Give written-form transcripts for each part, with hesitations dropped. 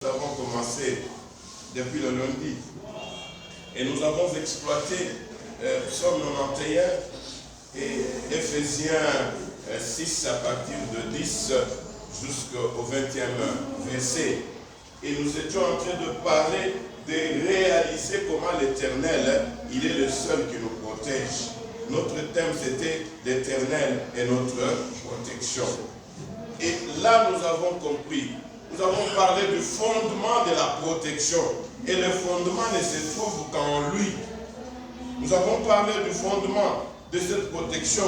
Nous avons commencé depuis le lundi et nous avons exploité Psaume 91 et Ephésiens 6 à partir de 10 jusqu'au 20e verset. Et nous étions en train de parler, de réaliser comment l'Éternel, il est le seul qui nous protège. Notre thème c'était l'Éternel et notre protection. Et là nous avons compris. Nous avons parlé du fondement de la protection. Et le fondement ne se trouve qu'en lui. Nous avons parlé du fondement de cette protection.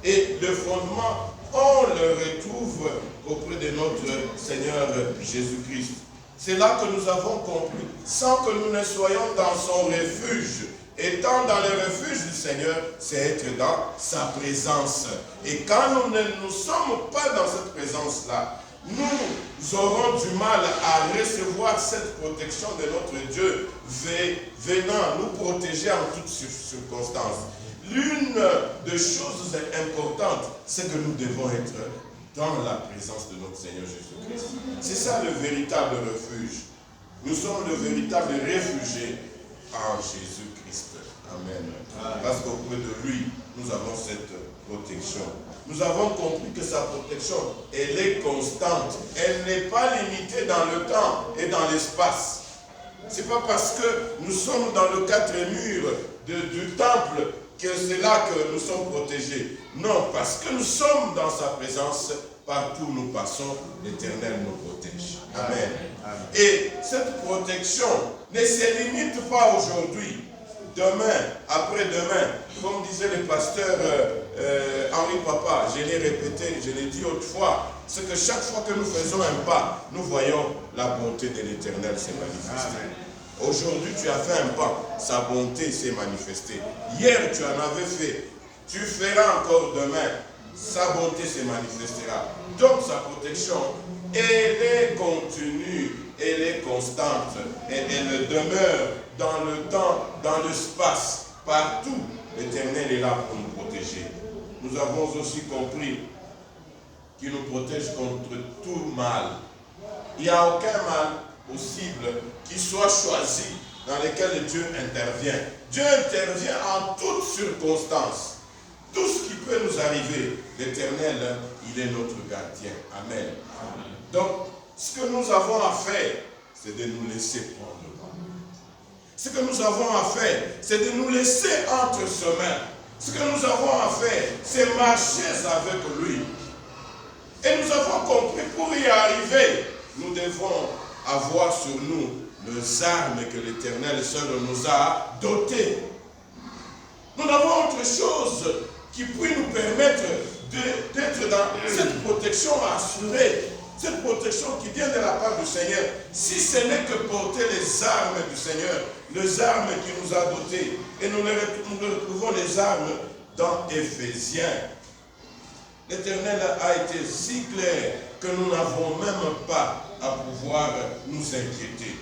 Et le fondement, on le retrouve auprès de notre Seigneur Jésus-Christ. C'est là que nous avons compris. Sans que nous ne soyons dans son refuge. Étant dans le refuge du Seigneur, c'est être dans sa présence. Et quand nous ne sommes pas dans cette présence-là, nous aurons du mal à recevoir cette protection de notre Dieu venant nous protéger en toutes circonstances. L'une des choses importantes, c'est que nous devons être dans la présence de notre Seigneur Jésus-Christ. C'est ça le véritable refuge. Nous sommes le véritable réfugié en Jésus-Christ. Amen. Parce qu'auprès de lui, nous avons cette protection. Nous avons compris que sa protection, elle est constante. Elle n'est pas limitée dans le temps et dans l'espace. Ce n'est pas parce que nous sommes dans le quatre murs du temple que c'est là que nous sommes protégés. Non, parce que nous sommes dans sa présence, partout où nous passons, l'Éternel nous protège. Amen. Amen. Et cette protection ne se limite pas aujourd'hui. Demain, après-demain, comme disait le pasteur Henri Papa, je l'ai répété, je l'ai dit autrefois, c'est que chaque fois que nous faisons un pas, nous voyons la bonté de l'Éternel se manifester. Aujourd'hui, tu as fait un pas, sa bonté s'est manifestée. Hier, tu en avais fait, tu feras encore demain, sa bonté se manifestera. Donc, sa protection, elle est continue, elle est constante, et elle demeure dans le temps, dans l'espace, partout. L'Éternel est là pour nous protéger. Nous avons aussi compris qu'il nous protège contre tout mal. Il n'y a aucun mal possible qui soit choisi dans lequel Dieu intervient. Dieu intervient en toutes circonstances. Tout ce qui peut nous arriver, l'Éternel, il est notre gardien. Amen. Amen. Donc, ce que nous avons à faire, c'est de nous laisser prendre. Ce que nous avons à faire, c'est de nous laisser entre ses mains. Ce que nous avons à faire, c'est marcher avec lui. Et nous avons compris, pour y arriver, nous devons avoir sur nous les armes que l'Éternel seul nous a dotées. Nous n'avons autre chose qui puisse nous permettre d'être dans cette protection assurée. Cette protection qui vient de la part du Seigneur, si ce n'est que porter les armes du Seigneur, les armes qu'il nous a dotées. Et nous retrouvons les armes dans Ephésiens. L'Éternel a été si clair que nous n'avons même pas à pouvoir nous inquiéter.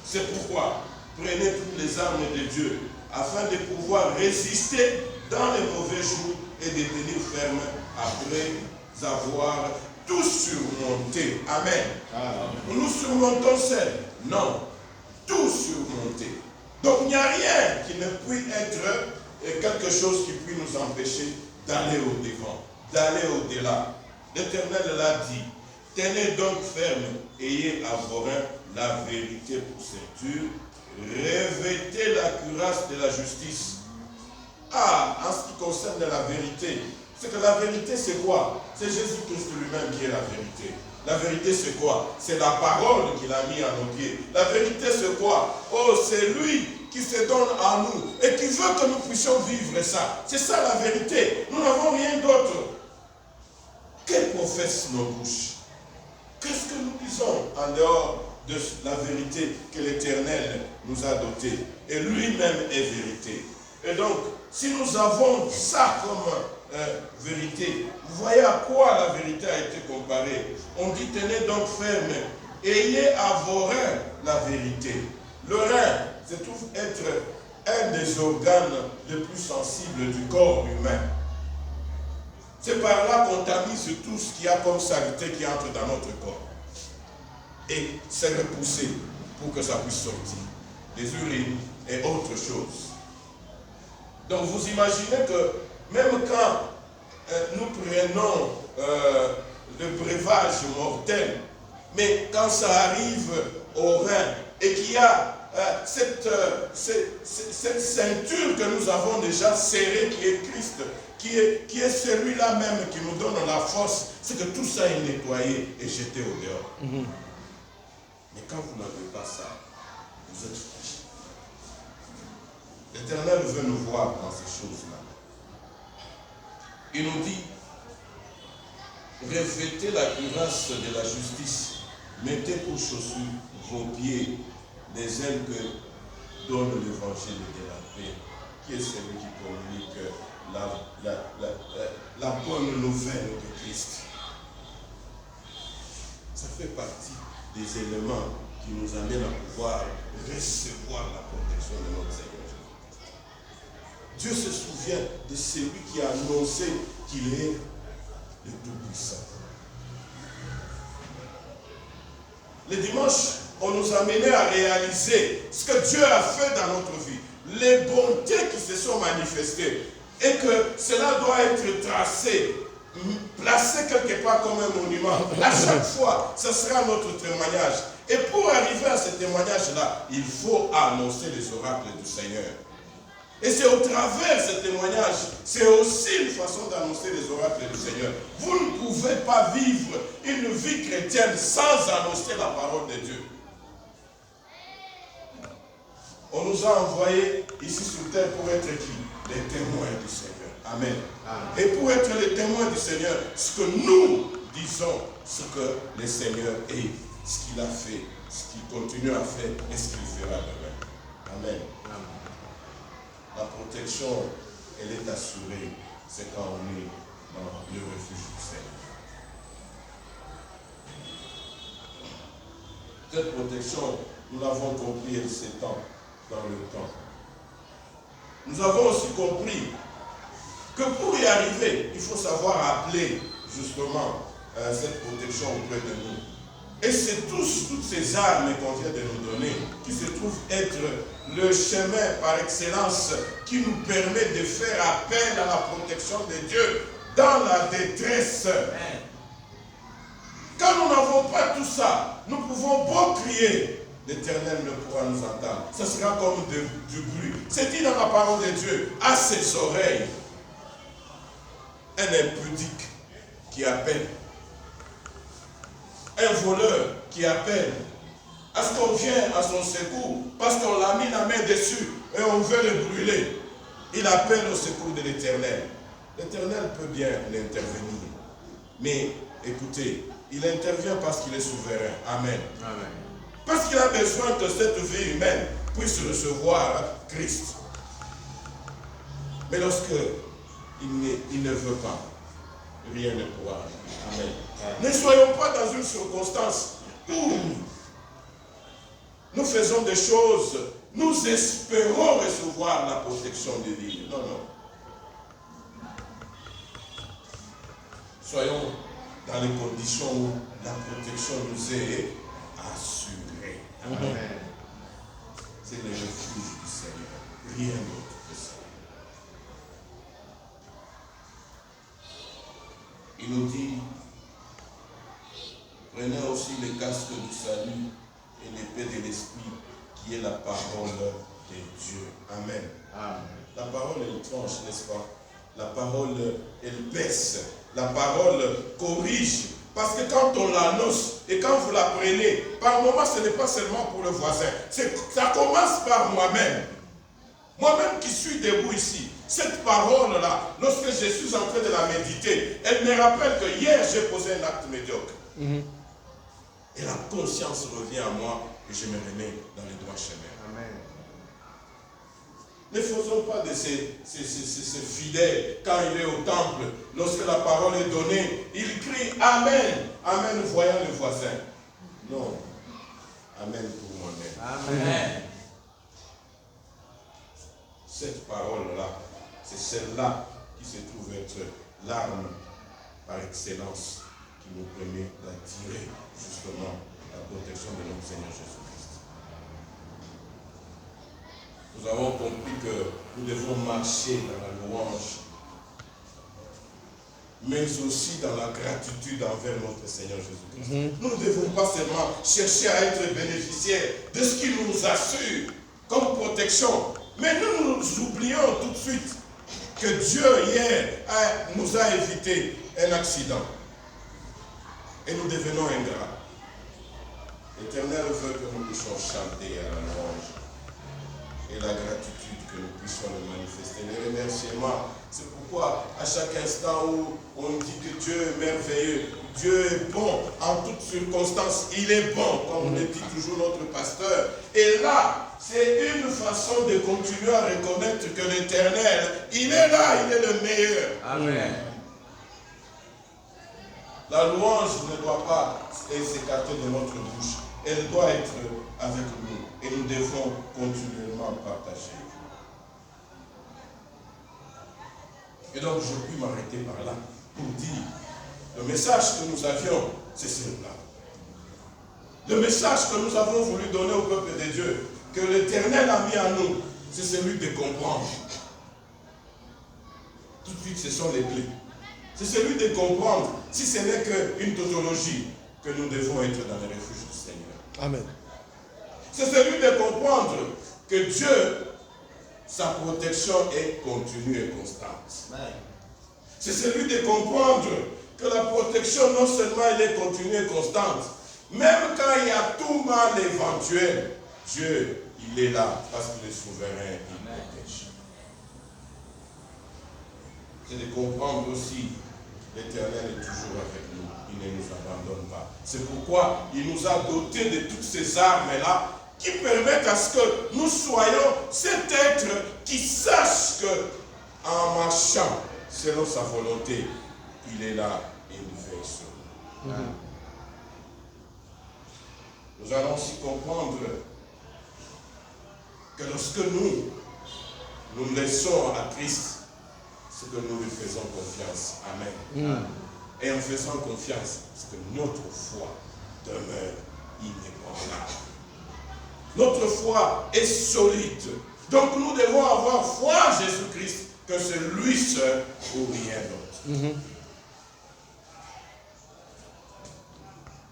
C'est pourquoi prenez toutes les armes de Dieu afin de pouvoir résister dans les mauvais jours et de tenir ferme après avoir tout surmonté. Amen. Nous surmontons seul. Non. Tout surmonté. Donc il n'y a rien qui ne puisse être quelque chose qui puisse nous empêcher d'aller au-devant, d'aller au-delà. L'Éternel l'a dit. Tenez donc ferme, ayez à vos reins la vérité pour ceinture, revêtez la cuirasse de la justice. En ce qui concerne la vérité, c'est que la vérité c'est quoi? C'est Jésus-Christ lui-même qui est la vérité. La vérité c'est quoi? C'est la parole qu'il a mis à nos pieds. La vérité c'est quoi? Oh, c'est lui qui se donne à nous et qui veut que nous puissions vivre ça. C'est ça la vérité. Nous n'avons rien d'autre. Que professent nos bouches? Qu'est-ce que nous disons en dehors de la vérité que l'Éternel nous a dotée? Et lui-même est vérité. Et donc, si nous avons ça comme vérité, vous voyez à quoi la vérité a été comparée. On dit tenez donc ferme, ayez à vos reins la vérité. Le rein se trouve être un des organes les plus sensibles du corps humain. C'est par là qu'on tamise tout ce qu'il y a comme saleté qui entre dans notre corps. et c'est repoussé pour que ça puisse sortir. Des urines et autre chose. Donc vous imaginez que même quand nous prenons le breuvage mortel, mais quand ça arrive au rein et qu'il y a cette ceinture que nous avons déjà serrée qui est Christ, qui est celui-là même qui nous donne la force, c'est que tout ça est nettoyé et jeté au dehors. Mais quand vous n'avez pas ça, vous êtes fragile. L'Éternel veut nous voir dans ces choses-là. Il nous dit, revêtez la cuirasse de la justice, mettez pour chaussures vos pieds les ailes que donne l'évangile de la paix, qui est celui qui communique la bonne nouvelle de Christ. Ça fait partie des éléments qui nous amènent à pouvoir recevoir la protection de notre Seigneur. Dieu se souvient de celui qui a annoncé qu'il est le Tout-Puissant. Le dimanche, on nous a amené à réaliser ce que Dieu a fait dans notre vie, les bontés qui se sont manifestées, et que cela doit être tracé, placé quelque part comme un monument. À chaque fois, ce sera notre témoignage. Et pour arriver à ce témoignage-là, il faut annoncer les oracles du Seigneur. Et c'est au travers de ce témoignage, c'est aussi une façon d'annoncer les oracles du Seigneur. Vous ne pouvez pas vivre une vie chrétienne sans annoncer la parole de Dieu. On nous a envoyés ici sur terre pour être qui? Les témoins du Seigneur. Amen. Amen. Et pour être les témoins du Seigneur, ce que nous disons, ce que le Seigneur est, ce qu'il a fait, ce qu'il continue à faire et ce qu'il fera demain. Amen. Amen. La protection, elle est assurée, c'est quand on est dans le refuge du Seigneur. Cette protection, nous l'avons compris, elle s'étend dans le temps. Nous avons aussi compris que pour y arriver, il faut savoir appeler justement cette protection auprès de nous. Et c'est toutes ces armes qu'on vient de nous donner qui se trouvent être le chemin par excellence qui nous permet de faire appel à la protection de Dieu dans la détresse. Quand nous n'avons pas tout ça, nous pouvons beau crier, l'Éternel ne pourra nous entendre. Ce sera comme du bruit. C'est dit dans la parole de Dieu, à ses oreilles, un impudique qui appelle. Un voleur qui appelle à ce qu'on vient à son secours parce qu'on l'a mis la main dessus et on veut le brûler. Il appelle au secours de l'Éternel. L'Éternel peut bien intervenir. Mais écoutez, il intervient parce qu'il est souverain. Amen. Amen. Parce qu'il a besoin que cette vie humaine puisse recevoir Christ. Mais lorsque il ne veut pas, rien ne pourra arriver. Amen. Ne soyons pas dans une circonstance où nous faisons des choses, nous espérons recevoir la protection divine. Non, non. Soyons dans les conditions où la protection nous est assurée. Amen. C'est le refuge du Seigneur. Rien d'autre que ça. Il nous dit, prenez aussi le casque du salut et l'épée de l'esprit qui est la parole de Dieu. Amen. Amen. La parole, elle tranche, n'est-ce pas? La parole, elle baisse. La parole corrige. Parce que quand on l'annonce et quand vous la prenez, par moment, ce n'est pas seulement pour le voisin. Ça commence par moi-même. Moi-même qui suis debout ici, cette parole-là, lorsque je suis en train de la méditer, elle me rappelle que hier, j'ai posé un acte médiocre. Et la conscience revient à moi et je me remets dans le droit chemin. Amen. Ne faisons pas de ces fidèles, quand il est au temple, lorsque la parole est donnée, il crie Amen, Amen, voyant le voisin. Non, Amen pour moi-même. Amen. Cette parole-là, c'est celle-là qui se trouve être l'arme par excellence qui nous permet d'attirer justement la protection de notre Seigneur Jésus-Christ. Nous avons compris que nous devons marcher dans la louange, mais aussi dans la gratitude envers notre Seigneur Jésus-Christ. Nous ne devons pas seulement chercher à être bénéficiaires de ce qu'il nous assure comme protection, mais nous oublions tout de suite que Dieu hier nous a évité un accident et nous devenons ingrats. L'Éternel veut que nous puissions chanter à la louange et la gratitude, que nous puissions le manifester, les remerciements. C'est pourquoi à chaque instant où on dit que Dieu est merveilleux, Dieu est bon en toutes circonstances, il est bon, comme le dit toujours notre pasteur. Et là, c'est une façon de continuer à reconnaître que l'Éternel, il est là, il est le meilleur. Amen. La louange ne doit pas s'écarter de notre bouche. Elle doit être avec nous. Et nous devons continuellement partager. Et donc, je puis m'arrêter par là pour dire, le message que nous avions, c'est celui-là. Le message que nous avons voulu donner au peuple de Dieu, que l'Éternel a mis à nous, c'est celui de comprendre. Tout de suite, ce sont les clés. C'est celui de comprendre, si ce n'est qu'une tautologie, que nous devons être dans le refuge du Seigneur. Amen. C'est celui de comprendre que Dieu, sa protection est continue et constante. C'est celui de comprendre que la protection, non seulement elle est continue et constante, même quand il y a tout mal éventuel, Dieu, il est là parce qu'il est souverain, il protège. C'est de comprendre aussi, l'Éternel est toujours avec nous, il ne nous abandonne pas. C'est pourquoi il nous a dotés de toutes ces armes-là qui permettent à ce que nous soyons cet être qui sache que en marchant selon sa volonté, il est là et il veille sur nous. Nous allons aussi comprendre que lorsque nous laissons à Christ, c'est que nous lui faisons confiance. Amen. Et en faisant confiance, c'est que notre foi demeure inébranlable. Notre foi est solide. Donc nous devons avoir foi en Jésus-Christ, que c'est lui seul ou rien d'autre.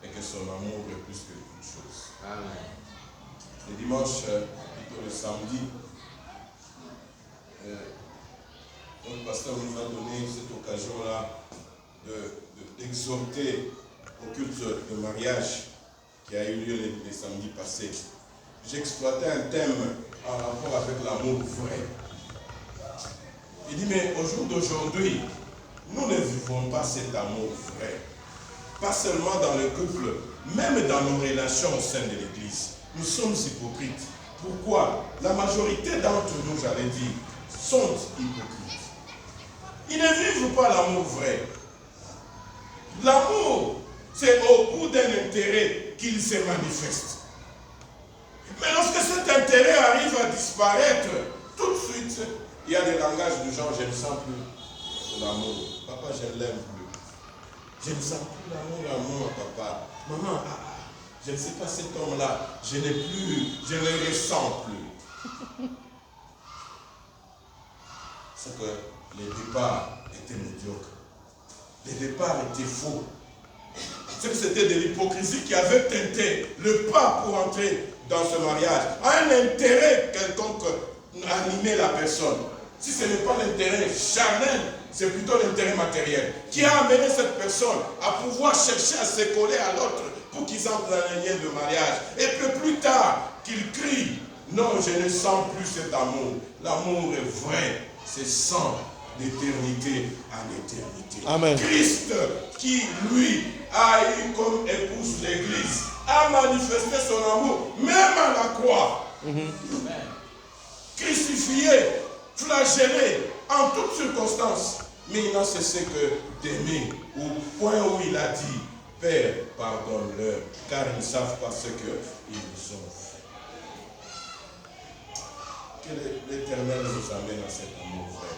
Et que son amour est plus que toute chose. Amen. Le dimanche, plutôt le samedi, notre pasteur nous a donné cette occasion-là d'exhorter au culte de mariage qui a eu lieu les samedis passés. J'exploitais un thème en rapport avec l'amour vrai. Il dit, mais au jour d'aujourd'hui, nous ne vivons pas cet amour vrai. Pas seulement dans le couple, même dans nos relations au sein de l'Église. Nous sommes hypocrites. Pourquoi? La majorité d'entre nous, j'allais dire, sont hypocrites. Ils ne vivent pas l'amour vrai. L'amour, c'est au bout d'un intérêt qu'il se manifeste. Mais lorsque cet intérêt arrive à disparaître, tout de suite, il y a des langages du genre, je ne sens plus de l'amour. Papa, je ne l'aime plus. Je ne sens plus l'amour, papa. Maman, je ne sais pas cet homme-là, je ne le ressens plus. C'est que les départs étaient médiocres. Les départs étaient faux. C'est que c'était de l'hypocrisie qui avait teinté le pas pour entrer dans ce mariage. Un intérêt quelconque animait la personne. Si ce n'est pas l'intérêt charnel, c'est plutôt l'intérêt matériel qui a amené cette personne à pouvoir chercher à se coller à l'autre pour qu'ils entrent dans un lien de mariage. Et que plus tard, qu'il crie, non, je ne sens plus cet amour. L'amour est vrai, c'est sans d'éternité en éternité. Amen. Christ, qui lui a eu comme épouse l'Église, a manifesté son amour, même à la croix. Crucifié, flagellé, en toutes circonstances. Mais il n'a cessé que d'aimer, au point où il a dit, Père, pardonne-leur, car ils ne savent pas ce qu'ils ont fait. Que l'Éternel nous amène à cet amour vrai.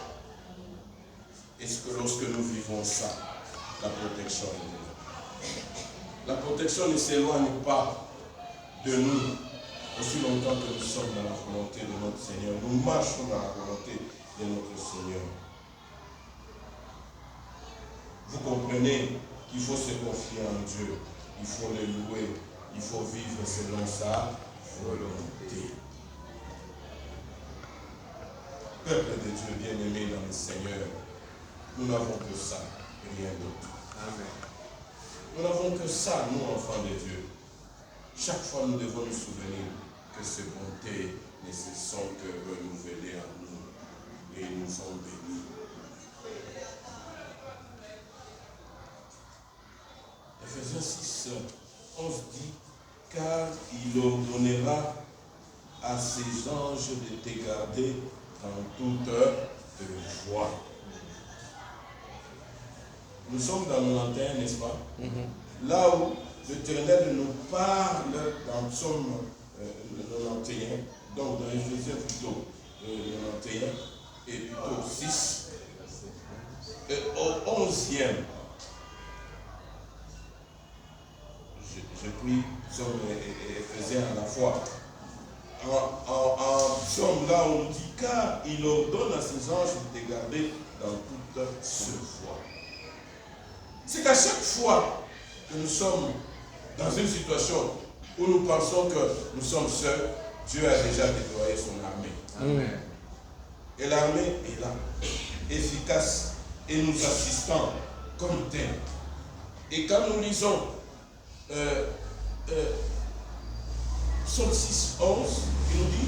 Est-ce que lorsque nous vivons ça, la protection est là? La protection ne s'éloigne pas de nous aussi longtemps que nous sommes dans la volonté de notre Seigneur. Nous marchons dans la volonté de notre Seigneur. Vous comprenez qu'il faut se confier en Dieu. Il faut le louer. Il faut vivre selon sa volonté. Peuple de Dieu bien-aimé dans le Seigneur, nous n'avons que ça, rien d'autre. Amen. Nous n'avons que ça, nous, enfants de Dieu. Chaque fois, nous devons nous souvenir que ces bontés ne sont que renouvelées en nous et nous sont bénis. Ephésiens 6, 11 dit, car il ordonnera à ses anges de te garder dans toute joie. Nous sommes dans 91, n'est-ce pas? Là où l'Éternel nous parle dans Psaume 91, donc dans Ephésiens plutôt 91 et plutôt 6, et au 11e, je prie Psaume et Ephésiens à la fois. En Psaume là on dit car il ordonne à ses anges de te garder dans toute ce foi. C'est qu'à chaque fois que nous sommes dans une situation où nous pensons que nous sommes seuls, Dieu a déjà déployé son armée. Amen. Et l'armée est là, efficace et nous assistant comme tel. Et quand nous lisons Psaume 6, 11, il nous dit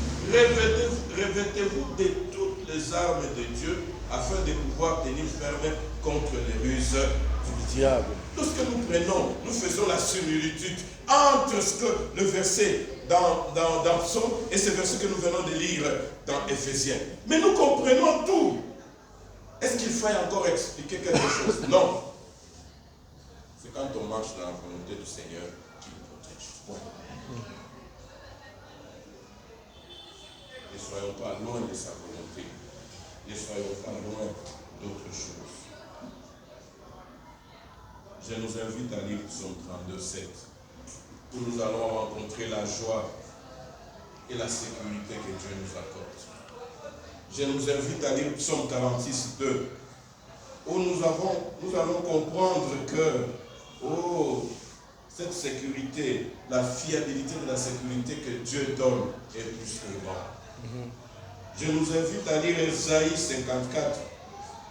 revêtez-vous de toutes les armes de Dieu afin de pouvoir tenir ferme contre les ruses du diable. Lorsque nous prenons, nous faisons la similitude entre ce que le verset dans Psaume et ce verset que nous venons de lire dans Éphésiens. Mais nous comprenons tout. Est-ce qu'il faille encore expliquer quelque chose? Non. C'est quand on marche dans la volonté du Seigneur qu'il nous protège. Bon. Ne soyons pas loin de sa volonté. Ne soyons pas loin d'autres choses. Je nous invite à lire Psaume 32, 7, où nous allons rencontrer la joie et la sécurité que Dieu nous accorde. Je nous invite à lire Psaume 46, 2, où nous allons comprendre que, cette sécurité, la fiabilité de la sécurité que Dieu donne est plus que grande. Je nous invite à lire Ésaïe 54,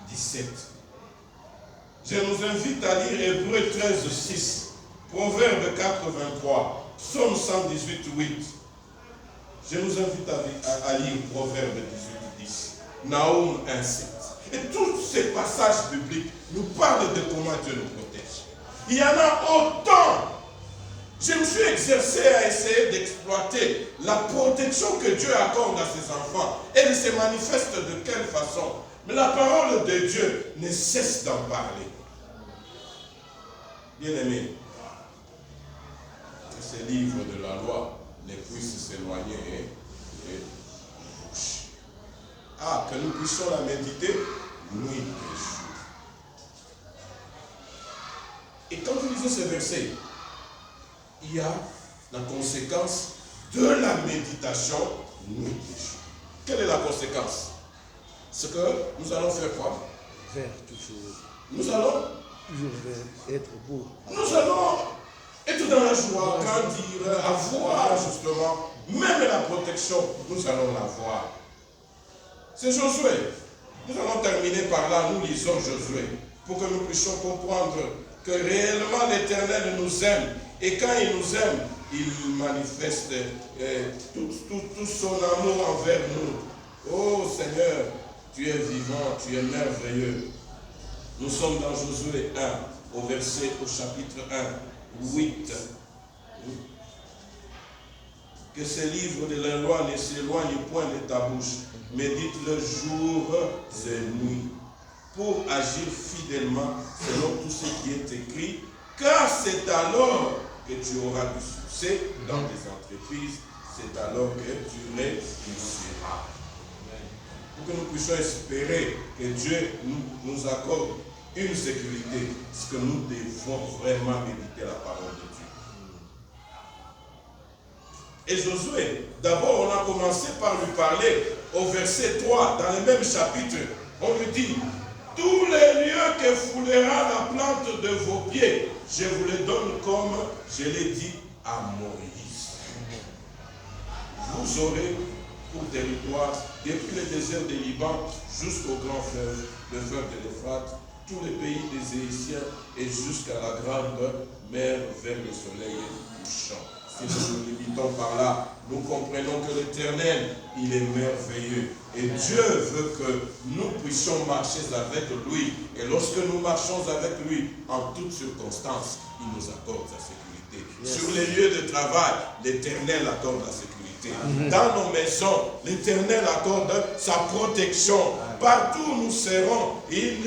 17. Je nous invite à lire Hébreux 13, 6, Proverbe 4, 23, Psaume 118, 8. Je nous invite à lire Proverbe 18, 10, Naoum 1, 7. Et tous ces passages bibliques nous parlent de comment Dieu nous protège. Il y en a autant. Je me suis exercé à essayer d'exploiter la protection que Dieu accorde à ses enfants. Elle se manifeste de quelle façon? Mais la parole de Dieu ne cesse d'en parler. Bien-aimés, que ces livres de la loi ne puissent s'éloigner de nos bouches. Que nous puissions la méditer nuit et jour. Et quand vous lisez ce verset, il y a la conséquence de la méditation nuit et jour. Quelle est la conséquence? C'est que nous allons faire quoi? Faire toujours. Nous allons toujours être beau. Nous allons être dans la joie, grandir, avoir justement, même la protection, nous allons l'avoir. C'est Josué. Nous allons terminer par là, nous lisons Josué, pour que nous puissions comprendre que réellement l'Éternel nous aime. Et quand il nous aime, il manifeste tout son amour envers nous. Oh Seigneur, tu es vivant, tu es merveilleux. Nous sommes dans Josué 1, au chapitre 1, 8. Que ces livres de la loi ne s'éloignent point de ta bouche. Médite-le jour et nuit, pour agir fidèlement selon tout ce qui est écrit, car c'est alors que tu auras du succès dans tes entreprises, c'est alors que tu réussiras. Pour que nous puissions espérer que Dieu nous accorde une sécurité, parce que nous devons vraiment méditer la parole de Dieu. Et Josué, d'abord on a commencé par lui parler au verset 3, dans le même chapitre. On lui dit, tous les lieux que foulera la plante de vos pieds, je vous les donne comme je l'ai dit à Moïse. Vous aurez pour territoire, depuis le désert du Liban jusqu'au grand fleuve, le fleuve de l'Euphrate, tous les pays des Égyptiens et jusqu'à la grande mer vers le soleil couchant. Si nous nous limitons par là, nous comprenons que l'Éternel, il est merveilleux. Et Dieu veut que nous puissions marcher avec lui. Et lorsque nous marchons avec lui, en toutes circonstances, il nous accorde sa sécurité. Sur les lieux de travail, l'Éternel accorde la sécurité. Dans nos maisons, l'Éternel accorde sa protection. Partout où nous serons, il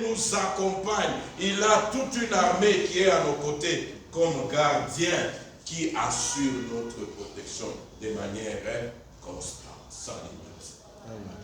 nous accompagne. Il a toute une armée qui est à nos côtés comme gardien qui assure notre protection de manière constante, sans limite. Amen.